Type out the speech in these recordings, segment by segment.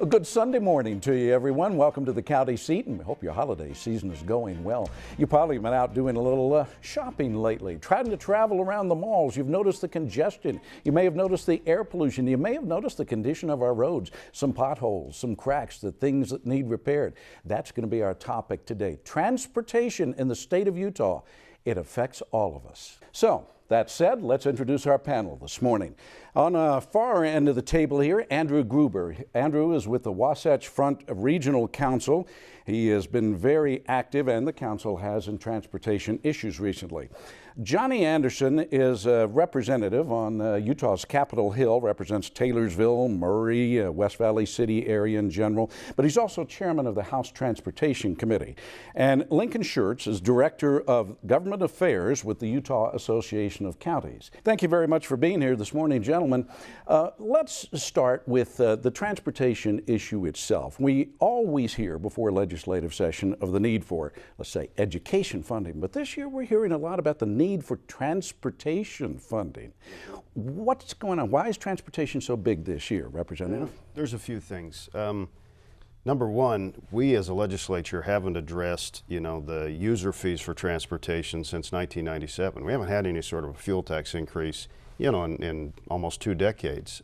A good Sunday morning to you, everyone. Welcome to the county seat, and we hope your holiday season is going well. You've probably been out doing a little shopping lately, trying to travel around the malls. You've noticed the congestion. You may have noticed the air pollution. You may have noticed the condition of our roads, some potholes, some cracks, the things that need repaired. That's going to be our topic today. Transportation in the state of Utah. It affects all of us. So, that said, let's introduce our panel this morning. On the far end of the table here, Andrew Gruber. Andrew is with the Wasatch Front Regional Council. He has been very active, and the council has, in transportation issues recently. Johnny Anderson is a representative on Utah's Capitol Hill, represents Taylorsville, Murray, West Valley City area in general, but he's also chairman of the House Transportation Committee. And Lincoln Shurtz is director of government affairs with the Utah Association of Counties. Thank you very much for being here this morning, gentlemen. Let's start with the transportation issue itself. We always hear before legislative session of the need for, let's say, education funding, but this year we're hearing a lot about the need for transportation funding. What's going on? Why is transportation so big this year, Representative? There's a few things. Number one, we as a legislature haven't addressed, the user fees for transportation since 1997. We haven't had any sort of a fuel tax increase, in almost 2 decades.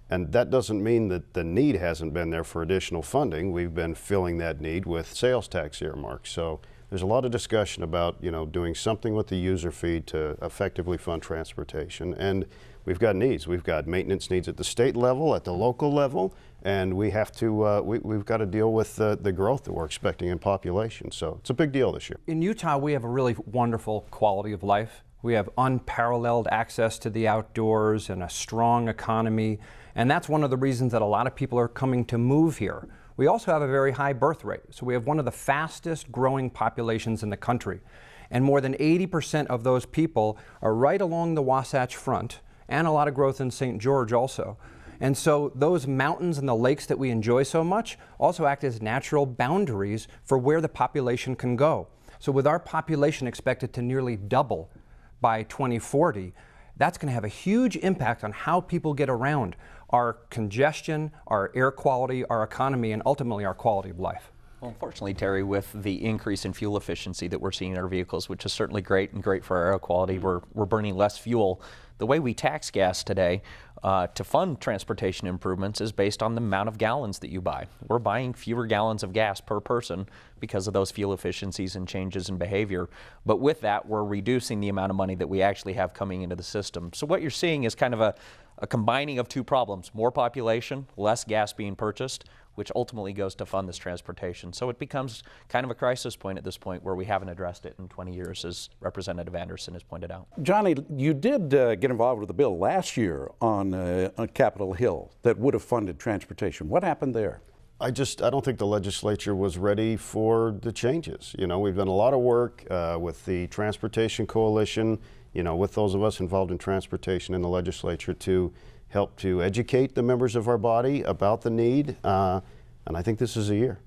And that doesn't mean that the need hasn't been there for additional funding. We've been filling that need with sales tax earmarks. So there's a lot of discussion about, doing something with the user fee to effectively fund transportation. And we've got needs. We've got maintenance needs at the state level, at the local level, and we have to, we've got to deal with the growth that we're expecting in population. So it's a big deal this year. In Utah, we have a really wonderful quality of life. We have unparalleled access to the outdoors and a strong economy. And that's one of the reasons that a lot of people are coming to move here. We also have a very high birth rate. So we have one of the fastest growing populations in the country. And more than 80% of those people are right along the Wasatch Front, and a lot of growth in St. George also. And so those mountains and the lakes that we enjoy so much also act as natural boundaries for where the population can go. So with our population expected to nearly double by 2040, that's going to have a huge impact on how people get around, our congestion, our air quality, our economy, and ultimately our quality of life. Well, unfortunately, Terry, with the increase in fuel efficiency that we're seeing in our vehicles, which is certainly great and great for our air quality, we're burning less fuel. The way we tax gas today to fund transportation improvements is based on the amount of gallons that you buy. We're buying fewer gallons of gas per person because of those fuel efficiencies and changes in behavior. But with that, we're reducing the amount of money that we actually have coming into the system. So what you're seeing is kind of a combining of two problems: more population, less gas being purchased, which ultimately goes to fund this transportation. So it becomes kind of a crisis point at this point where we haven't addressed it in 20 years, as Representative Anderson has pointed out. Johnny, you did get involved with a bill last year on Capitol Hill that would have funded transportation. What happened there? I don't think the legislature was ready for the changes. We've done a lot of work with the Transportation Coalition, with those of us involved in transportation in the legislature to help to educate the members of our body about the need, and I think this is a year.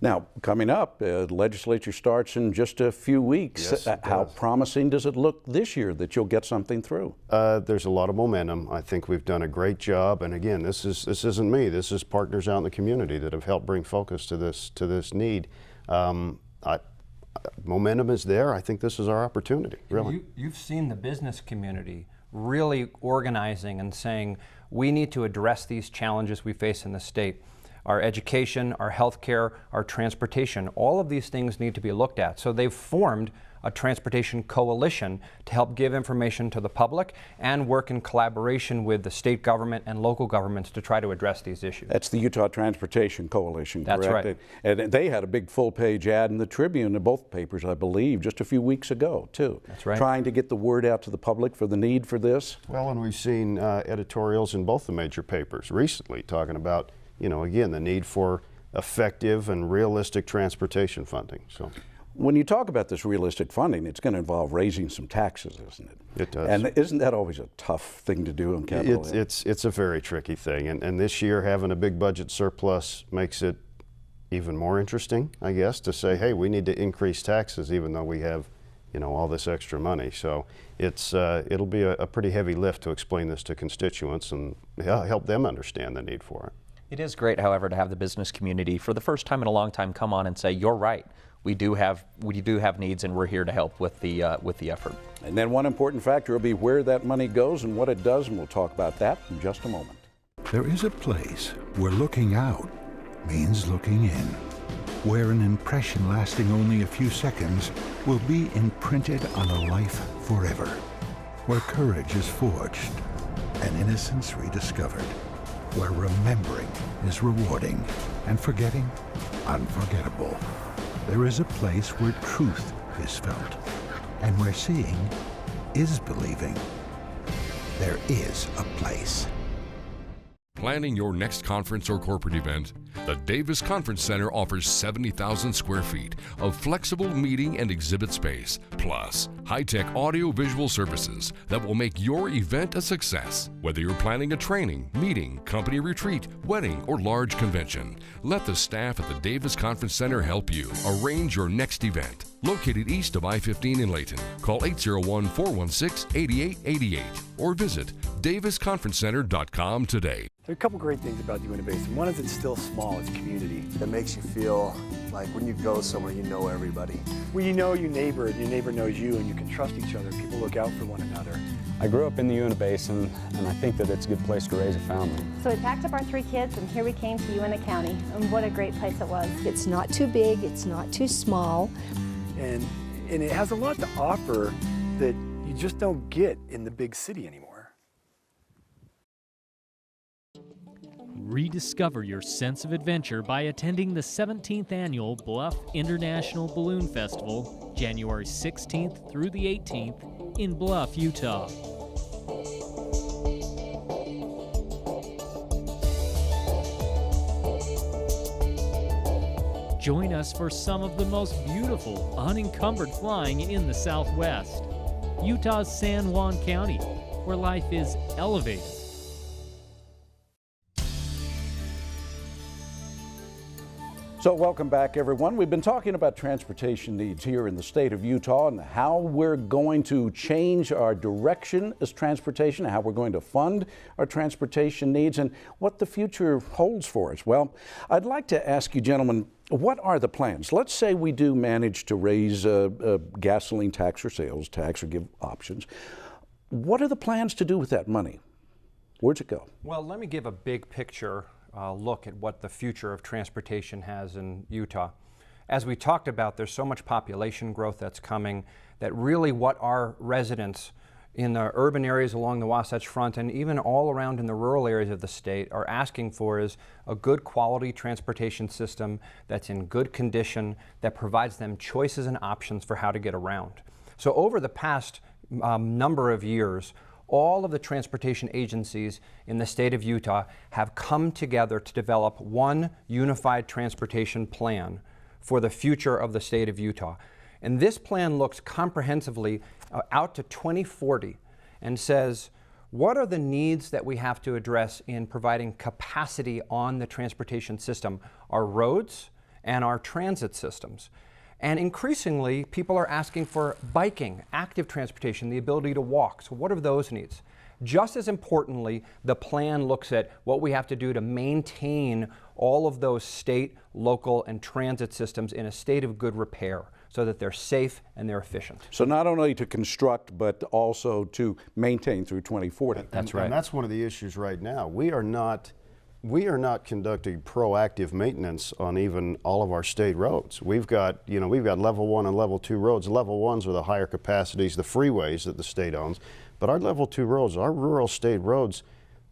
Now, coming up, the legislature starts in just a few weeks. Yes, how promising does it look this year that you'll get something through? There's a lot of momentum. I think we've done a great job, and again, this isn't me. This is partners out in the community that have helped bring focus to this need. Momentum is there. I think this is our opportunity, really. You've seen the business community really organizing and saying, we need to address these challenges we face in the state. Our education, our healthcare, our transportation, all of these things need to be looked at. So they've formed a transportation coalition to help give information to the public and work in collaboration with the state government and local governments to try to address these issues. That's the Utah Transportation Coalition, correct? That's right. And they had a big full-page ad in the Tribune in both papers, I believe, just a few weeks ago, too. That's right. Trying to get the word out to the public for the need for this. Well, and we've seen editorials in both the major papers recently talking about, again, the need for effective and realistic transportation funding. So. When you talk about this realistic funding, it's going to involve raising some taxes, isn't it? It does. And isn't that always a tough thing to do on Capitol Hill? It's a very tricky thing. And this year, having a big budget surplus makes it even more interesting, I guess, to say, hey, we need to increase taxes even though we have, all this extra money. So it'll be a pretty heavy lift to explain this to constituents and help them understand the need for it. It is great, however, to have the business community for the first time in a long time come on and say, you're right. We do have needs, and we're here to help with the effort. And then one important factor will be where that money goes and what it does, and we'll talk about that in just a moment. There is a place where looking out means looking in, where an impression lasting only a few seconds will be imprinted on a life forever, where courage is forged and innocence rediscovered, where remembering is rewarding and forgetting unforgettable. There is a place where truth is felt and where seeing is believing. There is a place. Planning your next conference or corporate event? The Davis Conference Center offers 70,000 square feet of flexible meeting and exhibit space, plus high-tech audio-visual services that will make your event a success. Whether you're planning a training, meeting, company retreat, wedding, or large convention, let the staff at the Davis Conference Center help you arrange your next event. Located east of I-15 in Layton, call 801-416-8888 or visit davisconferencecenter.com today. There are a couple great things about the Uinta Basin. One is it's still small, it's community. That makes you feel like when you go somewhere, you know everybody. Where you know your neighbor, and your neighbor knows you, and you can trust each other. People look out for one another. I grew up in the Uinta Basin, and I think that it's a good place to raise a family. So we packed up our 3 kids, and here we came to Uinta County, and what a great place it was. It's not too big, it's not too small. And it has a lot to offer that you just don't get in the big city anymore. Rediscover your sense of adventure by attending the 17th Annual Bluff International Balloon Festival, January 16th through the 18th in Bluff, Utah. Join us for some of the most beautiful, unencumbered flying in the Southwest. Utah's San Juan County, where life is elevated. So welcome back, everyone. We've been talking about transportation needs here in the state of Utah and how we're going to change our direction as transportation, how we're going to fund our transportation needs, and what the future holds for us. Well, I'd like to ask you, gentlemen, what are the plans? Let's say we do manage to raise a gasoline tax or sales tax or give options. What are the plans to do with that money? Where's it go? Well, let me give a big picture look at what the future of transportation has in Utah. As we talked about, there's so much population growth that's coming that really what our residents in the urban areas along the Wasatch Front and even all around in the rural areas of the state are asking for is a good quality transportation system that's in good condition, that provides them choices and options for how to get around. So over the past number of years, all of the transportation agencies in the state of Utah have come together to develop one unified transportation plan for the future of the state of Utah. And this plan looks comprehensively out to 2040 and says, what are the needs that we have to address in providing capacity on the transportation system, our roads and our transit systems? And increasingly, people are asking for biking, active transportation, the ability to walk. So what are those needs? Just as importantly, the plan looks at what we have to do to maintain all of those state, local, and transit systems in a state of good repair so that they're safe and they're efficient. So not only to construct, but also to maintain through 2040. That's right. And that's one of the issues right now. We are not conducting proactive maintenance on even all of our state roads. We've got level 1 and level 2 roads. Level 1s are the higher capacities, the freeways that the state owns. But our level 2 roads, our rural state roads,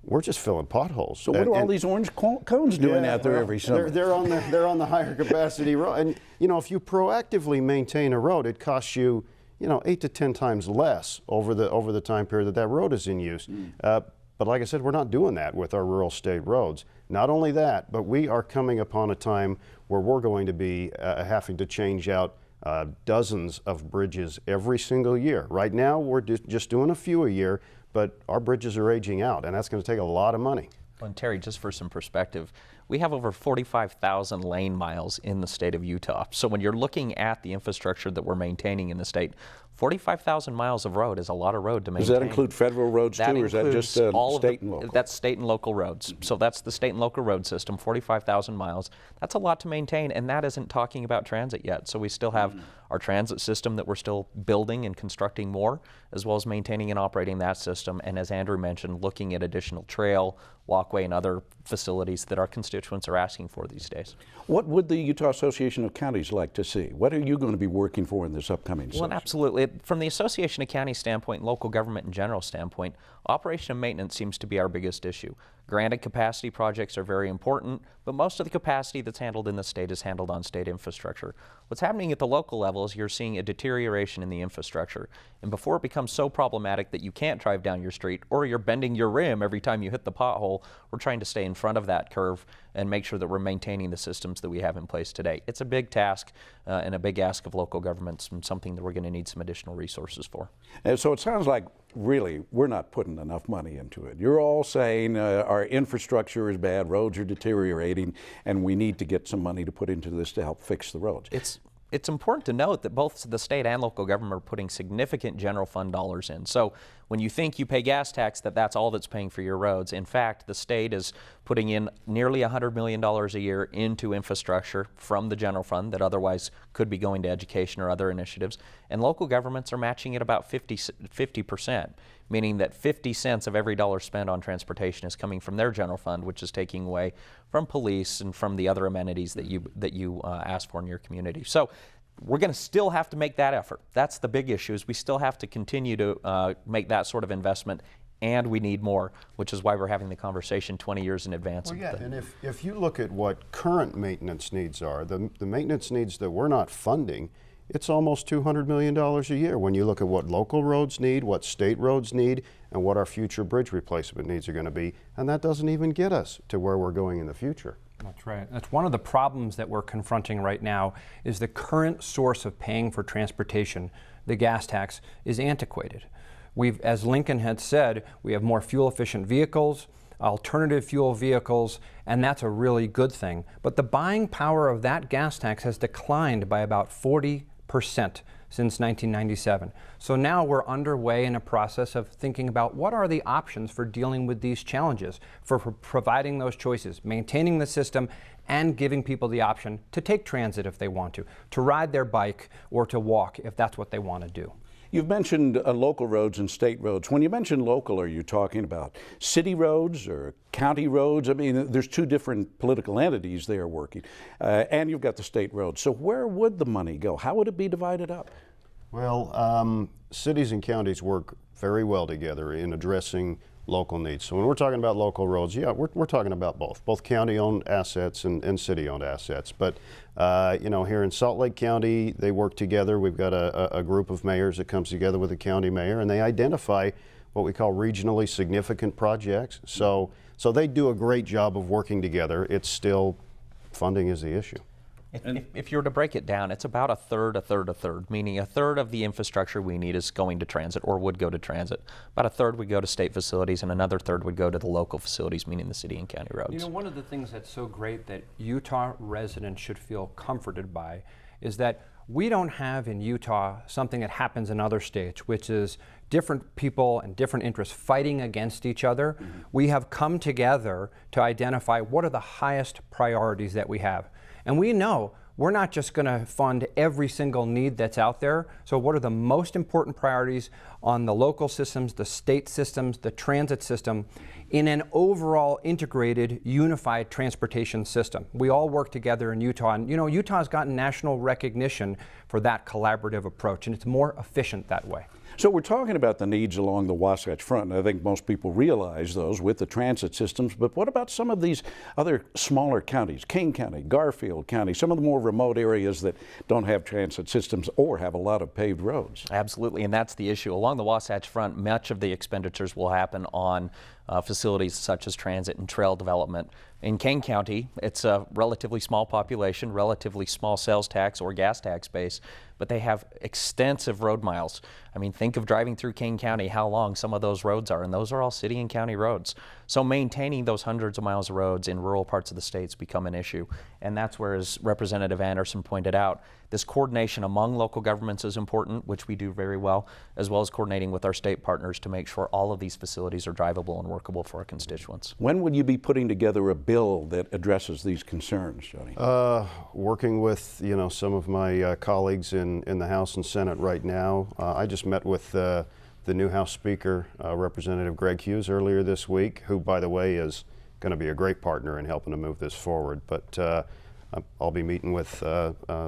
we're just filling potholes. So what are all these orange cones doing out there every summer? They're on the higher capacity road. And if you proactively maintain a road, it costs you 8 to 10 times less over the time period that road is in use. But like I said, we're not doing that with our rural state roads. Not only that, but we are coming upon a time where we're going to be having to change out dozens of bridges every single year. Right now, we're just doing a few a year, but our bridges are aging out, and that's going to take a lot of money. Well, and Terry, just for some perspective, we have over 45,000 lane miles in the state of Utah. So when you're looking at the infrastructure that we're maintaining in the state, 45,000 miles of road is a lot of road to maintain. Does that include federal roads too, or is that just state and local? That's state and local roads. So that's the state and local road system, 45,000 miles. That's a lot to maintain, and that isn't talking about transit yet. So we still have our transit system that we're still building and constructing more, as well as maintaining and operating that system. And as Andrew mentioned, looking at additional trail, walkway, and other facilities that our constituents are asking for these days. What would the Utah Association of Counties like to see? What are you going to be working for in this upcoming session? Well, absolutely. From the Association of Counties standpoint, local government in general standpoint, operation and maintenance seems to be our biggest issue. Granted, capacity projects are very important, but most of the capacity that's handled in the state is handled on state infrastructure. What's happening at the local level is you're seeing a deterioration in the infrastructure. And before it becomes so problematic that you can't drive down your street or you're bending your rim every time you hit the pothole, we're trying to stay in front of that curve and make sure that we're maintaining the systems that we have in place today. It's a big task and a big ask of local governments, and something that we're going to need some additional resources for. And so it sounds like really we're not putting enough money into it. You're all saying our infrastructure is bad, roads are deteriorating, and we need to get some money to put into this to help fix the roads. It's important to note that both the state and local government are putting significant general fund dollars in. So when you think you pay gas tax, that's all that's paying for your roads. In fact, the state is putting in nearly $100 million a year into infrastructure from the general fund that otherwise could be going to education or other initiatives. And local governments are matching it about 50%, meaning that 50 cents of every dollar spent on transportation is coming from their general fund, which is taking away from police and from the other amenities that you ask for in your community. So we're going to still have to make that effort. That's the big issue, is we still have to continue to make that sort of investment, and we need more, which is why we're having the conversation 20 years in advance. Well, yeah, and if you look at what current maintenance needs are, the maintenance needs that we're not funding, it's almost $200 million a year when you look at what local roads need, what state roads need, and what our future bridge replacement needs are going to be. And that doesn't even get us to where we're going in the future. That's right. That's one of the problems that we're confronting right now, is the current source of paying for transportation, the gas tax, is antiquated. As Lincoln had said, we have more fuel-efficient vehicles, alternative fuel vehicles, and that's a really good thing. But the buying power of that gas tax has declined by about 40% since 1997. So now we're underway in a process of thinking about what are the options for dealing with these challenges, for providing those choices, maintaining the system, and giving people the option to take transit if they want to ride their bike, or to walk if that's what they want to do. You've mentioned local roads and state roads. When you mention local, are you talking about city roads or county roads? I mean, there's two different political entities there working, and you've got the state roads. So where would the money go? How would it be divided up? Well, cities and counties work very well together in addressing local needs. So when we're talking about local roads, yeah, we're talking about both county-owned assets and city-owned assets. But you know, here in Salt Lake County, they work together. We've got a group of mayors that comes together with the county mayor, and they identify what we call regionally significant projects. So they do a great job of working together. It's still funding is the issue. If you were to break it down, it's about a third, meaning a third of the infrastructure we need is going to transit or would go to transit. About a third would go to state facilities, and another third would go to the local facilities, meaning the city and county roads. You know, one of the things that's so great that Utah residents should feel comforted by is that we don't have in Utah something that happens in other states, which is different people and different interests fighting against each other. Mm-hmm. We have come together to identify what are the highest priorities that we have. And we know we're not just going to fund every single need that's out there. So what are the most important priorities on the local systems, the state systems, the transit system, in an overall integrated, unified transportation system? We all work together in Utah, and you know, Utah's gotten national recognition for that collaborative approach, and it's more efficient that way. So we're talking about the needs along the Wasatch Front, and I think most people realize those with the transit systems, but what about some of these other smaller counties, King County, Garfield County, some of the more remote areas that don't have transit systems or have a lot of paved roads? Absolutely, and that's the issue. Along the Wasatch Front, much of the expenditures will happen on facilities such as transit and trail development. In Kane County, it's a relatively small population, relatively small sales tax or gas tax base, but they have extensive road miles. I mean, think of driving through Kane County, how long some of those roads are, and those are all city and county roads. So maintaining those hundreds of miles of roads in rural parts of the states become an issue. And that's where, as Representative Anderson pointed out, this coordination among local governments is important, which we do very well, as well as coordinating with our state partners to make sure all of these facilities are drivable and workable for our constituents. When would you be putting together a bill that addresses these concerns, Jody? Working with, you know, some of my colleagues in the House and Senate right now. I just met with the new House Speaker, Representative Greg Hughes, earlier this week, who, by the way, is going to be a great partner in helping to move this forward. But I'll be meeting with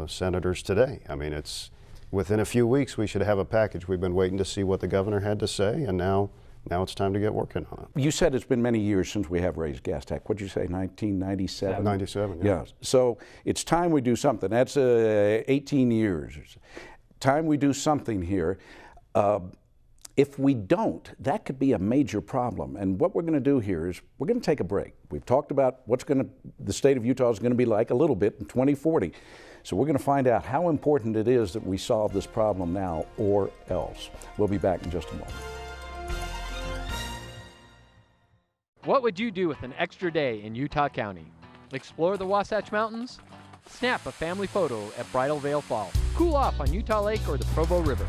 senators today. I mean, it's within a few weeks we should have a package. We've been waiting to see what the governor had to say, and now it's time to get working on it. You said it's been many years since we have raised gas tax. What did you say, 1997? 97, yeah. Yeah. So it's time we do something. That's 18 years. Time we do something here. If we don't, that could be a major problem. And what we're going to do here is we're going to take a break. We've talked about what's the state of Utah is going to be like a little bit in 2040. So we're going to find out how important it is that we solve this problem now or else. We'll be back in just a moment. What would you do with an extra day in Utah County? Explore the Wasatch Mountains? Snap a family photo at Bridal Veil Falls. Cool off on Utah Lake or the Provo River.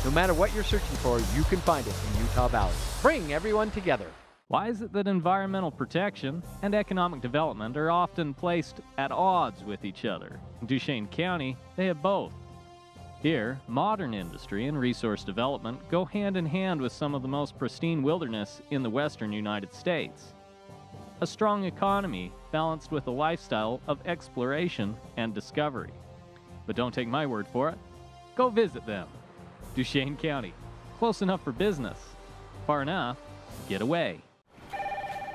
No matter what you're searching for, you can find it in Utah Valley. Bring everyone together. Why is it that environmental protection and economic development are often placed at odds with each other? In Duchesne County, they have both. Here, modern industry and resource development go hand in hand with some of the most pristine wilderness in the western United States. A strong economy balanced with a lifestyle of exploration and discovery. But don't take my word for it. Go visit them. Duchesne County, close enough for business, far enough to get away.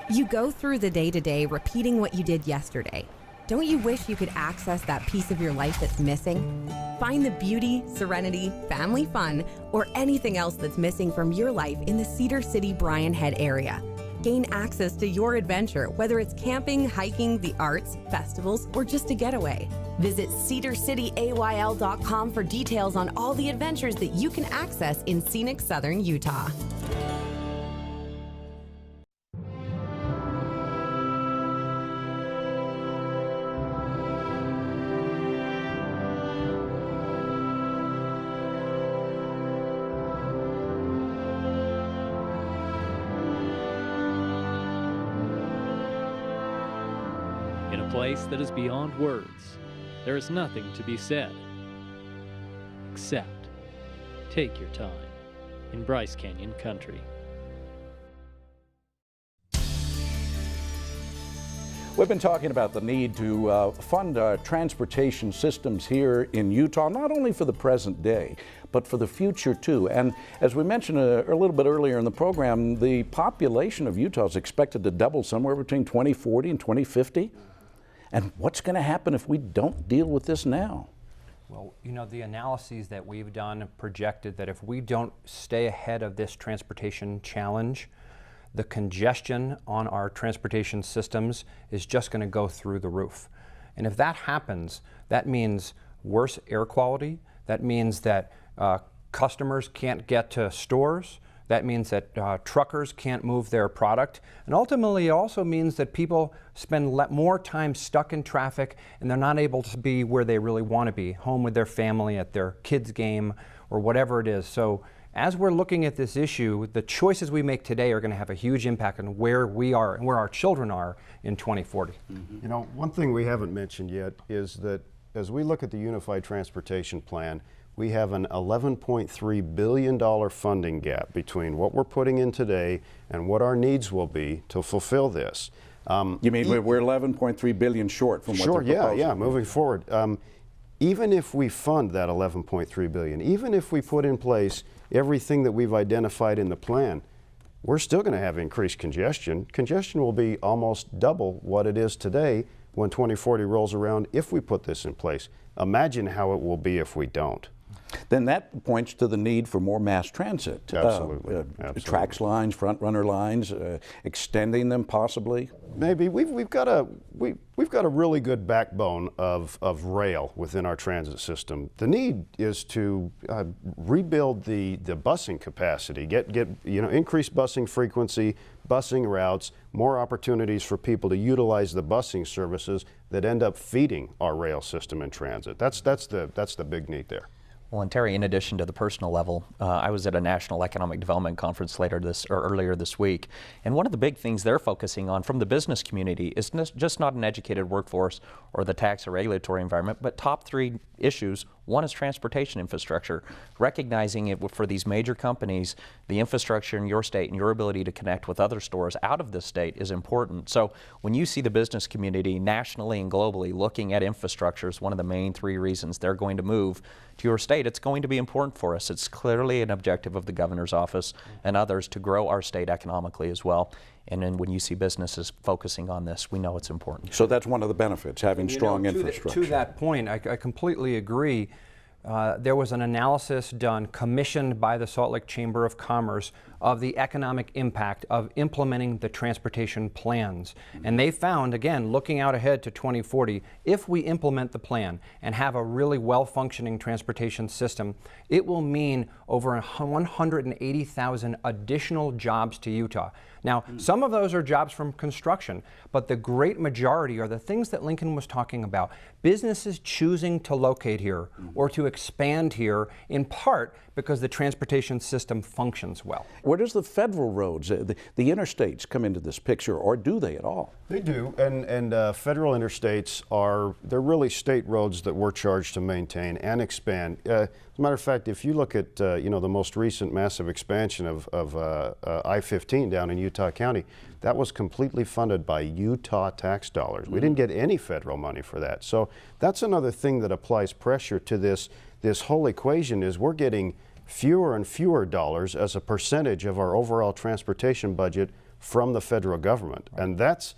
You go through the day-to-day repeating what you did yesterday. Don't you wish you could access that piece of your life that's missing? Find the beauty, serenity, family fun, or anything else that's missing from your life in the Cedar City Bryan Head area. Gain access to your adventure, whether it's camping, hiking, the arts, festivals, or just a getaway. Visit cedarcityayl.com for details on all the adventures that you can access in scenic southern Utah. In a place that is beyond words, there is nothing to be said, except take your time in Bryce Canyon country. We've been talking about the need to fund transportation systems here in Utah, not only for the present day, but for the future too. And as we mentioned a little bit earlier in the program, the population of Utah is expected to double somewhere between 2040 and 2050. And what's going to happen if we don't deal with this now? Well, you know, the analyses that we've done have projected that if we don't stay ahead of this transportation challenge, the congestion on our transportation systems is just going to go through the roof. And if that happens, that means worse air quality. That means that customers can't get to stores. That means that truckers can't move their product. And ultimately, it also means that people spend more time stuck in traffic and they're not able to be where they really want to be, home with their family, at their kids' game, or whatever it is. So as we're looking at this issue, the choices we make today are going to have a huge impact on where we are and where our children are in 2040. Mm-hmm. You know, one thing we haven't mentioned yet is that as we look at the Unified Transportation Plan, we have an $11.3 billion funding gap between what we're putting in today and what our needs will be to fulfill this. You mean we're 11.3 billion short from what they're proposing? Yeah, moving forward. Even if we fund that 11.3 billion, even if we put in place everything that we've identified in the plan, we're still going to have increased congestion. Congestion will be almost double what it is today when 2040 rolls around if we put this in place. Imagine how it will be if we don't. Then that points to the need for more mass transit. Absolutely. Tracks lines, front runner lines, extending them possibly. Maybe we've got a really good backbone of rail within our transit system. The need is to rebuild the busing capacity, get increased busing frequency, busing routes, more opportunities for people to utilize the busing services that end up feeding our rail system and transit. That's the big need there. Well, and Terry, in addition to the personal level, I was at a national economic development conference earlier this week, and one of the big things they're focusing on from the business community is just not an educated workforce or the tax or regulatory environment, but top three issues. One is transportation infrastructure, recognizing it for these major companies, the infrastructure in your state and your ability to connect with other stores out of this state is important. So when you see the business community nationally and globally looking at infrastructure as one of the main three reasons they're going to move to your state, it's going to be important for us. It's clearly an objective of the governor's office and others to grow our state economically as well. And then when you see businesses focusing on this, we know it's important. So that's one of the benefits, having strong infrastructure. To that point, I completely agree. There was an analysis done, commissioned by the Salt Lake Chamber of Commerce, of the economic impact of implementing the transportation plans. And they found, again, looking out ahead to 2040, if we implement the plan and have a really well-functioning transportation system, it will mean over 180,000 additional jobs to Utah. Now, some of those are jobs from construction, but the great majority are the things that Lincoln was talking about. Businesses choosing to locate here or to expand here, in part because the transportation system functions well. Where does the federal roads, the interstates come into this picture, or do they at all? They do, and federal interstates they're really state roads that we're charged to maintain and expand. As a matter of fact, if you look at the most recent massive expansion of I-15 down in Utah County, that was completely funded by Utah tax dollars. We didn't get any federal money for that. So that's another thing that applies pressure to this whole equation, is we're getting fewer and fewer dollars as a percentage of our overall transportation budget from the federal government. And that's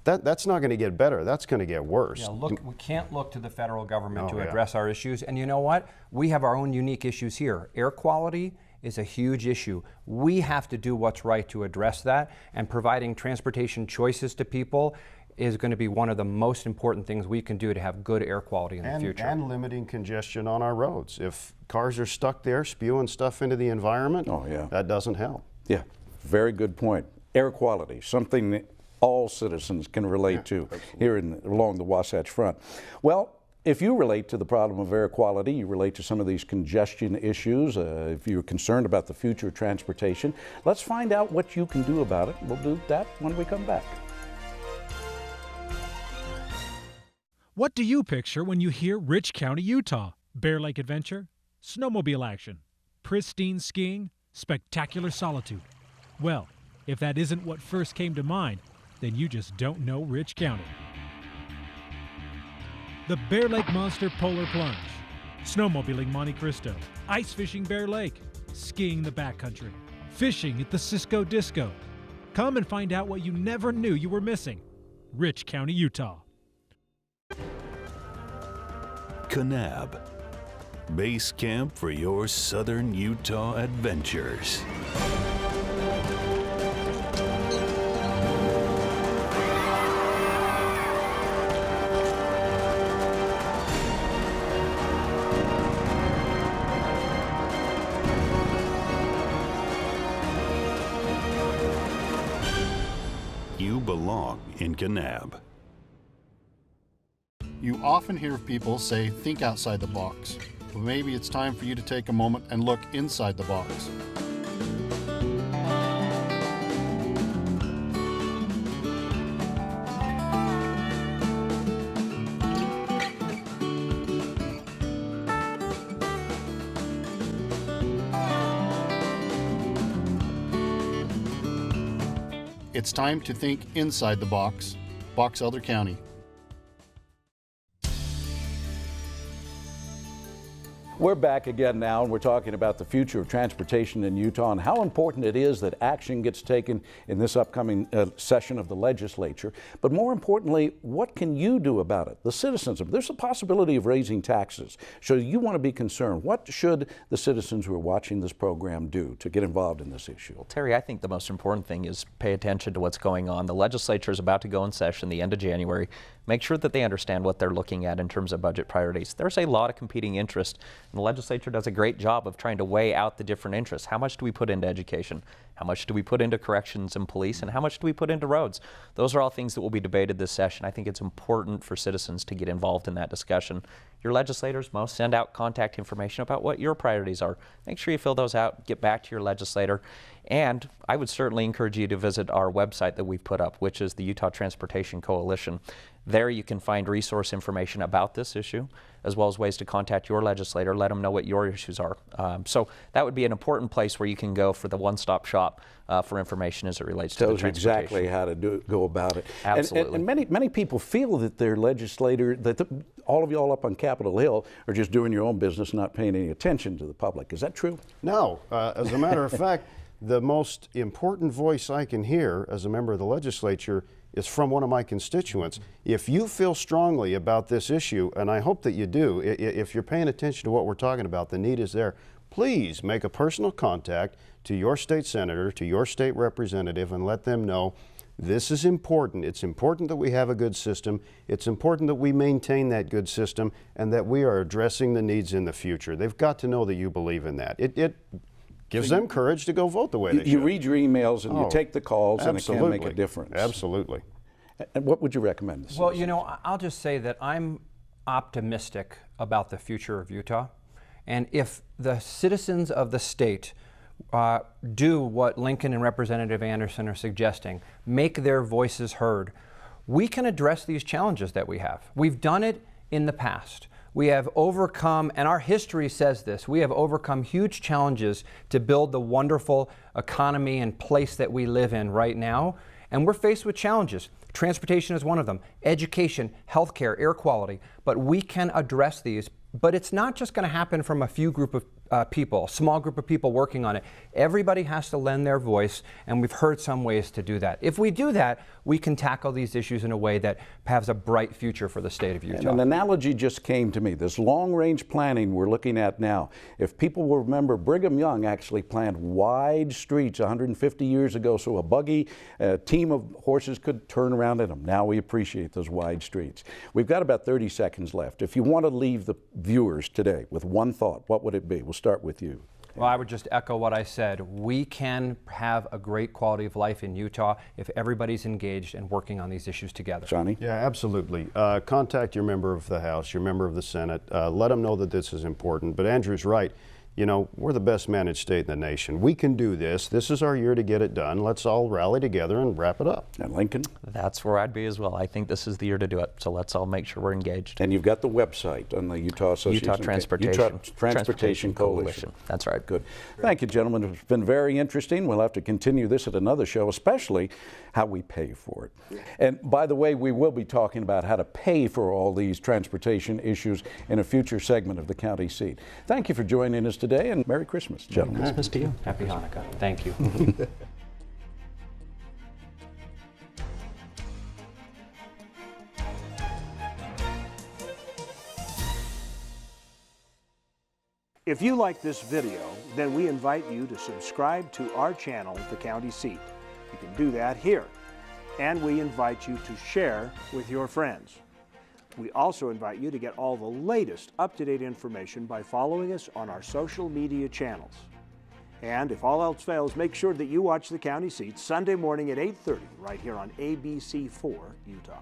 not going to get better. That's going to get worse. Yeah, we can't look to the federal government to address our issues. And you know what? We have our own unique issues here. Air quality is a huge issue. We have to do what's right to address that, and providing transportation choices to people is going to be one of the most important things we can do to have good air quality in the future. And limiting congestion on our roads. If cars are stuck there spewing stuff into the environment, that doesn't help. Yeah, very good point. Air quality, something that all citizens can relate to here along the Wasatch Front. Well, if you relate to the problem of air quality, you relate to some of these congestion issues, if you're concerned about the future of transportation, let's find out what you can do about it. We'll do that when we come back. What do you picture when you hear Rich County, Utah? Bear Lake adventure, snowmobile action, pristine skiing, spectacular solitude. Well, if that isn't what first came to mind, then you just don't know Rich County. The Bear Lake Monster Polar Plunge, snowmobiling Monte Cristo, ice fishing Bear Lake, skiing the backcountry, fishing at the Cisco Disco. Come and find out what you never knew you were missing. Rich County, Utah. Kanab, base camp for your southern Utah adventures. You belong in Kanab. You often hear people say, think outside the box. Well, maybe it's time for you to take a moment and look inside the box. It's time to think inside the box. Box Elder County. We're back again now, and we're talking about the future of transportation in Utah and how important it is that action gets taken in this upcoming session of the legislature. But more importantly, what can you do about it? The citizens, there's a possibility of raising taxes. So you want to be concerned. What should the citizens who are watching this program do to get involved in this issue? Well, Terry, I think the most important thing is pay attention to what's going on. The legislature is about to go in session the end of January. Make sure that they understand what they're looking at in terms of budget priorities. There's a lot of competing interest, and the legislature does a great job of trying to weigh out the different interests. How much do we put into education? How much do we put into corrections and police? And how much do we put into roads? Those are all things that will be debated this session. I think it's important for citizens to get involved in that discussion. Your legislators most send out contact information about what your priorities are. Make sure you fill those out, get back to your legislator. And I would certainly encourage you to visit our website that we've put up, which is the Utah Transportation Coalition. There you can find resource information about this issue, as well as ways to contact your legislator, let them know what your issues are. So that would be an important place where you can go for the one-stop shop for information as it relates to the transportation. Tells you exactly how to go about it. Absolutely. And many people feel that their legislator, all of y'all up on Capitol Hill are just doing your own business, not paying any attention to the public. Is that true? No. As a matter of fact, the most important voice I can hear as a member of the legislature is from one of my constituents. If you feel strongly about this issue, and I hope that you do, if you're paying attention to what we're talking about, the need is there, please make a personal contact to your state senator, to your state representative, and let them know this is important. It's important that we have a good system. It's important that we maintain that good system and that we are addressing the needs in the future. They've got to know that you believe in that. It gives them courage to go vote the way they should. You read your emails and you take the calls, absolutely. And it can make a difference. Absolutely. And what would you recommend? Well, you know, I'll just say that I'm optimistic about the future of Utah. And if the citizens of the state do what Lincoln and Representative Anderson are suggesting, make their voices heard, we can address these challenges that we have. We've done it in the past. We have overcome, and our history says this, we have overcome huge challenges to build the wonderful economy and place that we live in right now. And we're faced with challenges. Transportation is one of them, education, healthcare, air quality. But we can address these. But it's not just going to happen from a few group of people, a small group of people working on it. Everybody has to lend their voice, and we've heard some ways to do that. If we do that, we can tackle these issues in a way that has a bright future for the state of Utah. And an analogy just came to me. This long-range planning we're looking at now. If people will remember, Brigham Young actually planned wide streets 150 years ago so a buggy, a team of horses could turn around in them. Now we appreciate those wide streets. We've got about 30 seconds left. If you want to leave the viewers today with one thought, what would it be? We'll start with you. Well, I would just echo what I said. We can have a great quality of life in Utah if everybody's engaged and working on these issues together. Johnny? Yeah, absolutely. Contact your member of the House, your member of the Senate. Let them know that this is important. But Andrew's right. You know, we're the best managed state in the nation. We can do this. This is our year to get it done. Let's all rally together and wrap it up. And Lincoln? That's where I'd be as well. I think this is the year to do it. So let's all make sure we're engaged. And you've got the website on the Utah Association. Utah Transportation Coalition. That's right. Good. Thank you, gentlemen. It's been very interesting. We'll have to continue this at another show, especially how we pay for it. And by the way, we will be talking about how to pay for all these transportation issues in a future segment of the county seat. Thank you for joining us today, and Merry Christmas, gentlemen. Merry Christmas to you. Happy Hanukkah. Thank you. If you like this video, then we invite you to subscribe to our channel, The County Seat. You can do that here. And we invite you to share with your friends. We also invite you to get all the latest up-to-date information by following us on our social media channels. And if all else fails, make sure that you watch The County Seat Sunday morning at 8:30 right here on ABC4 Utah.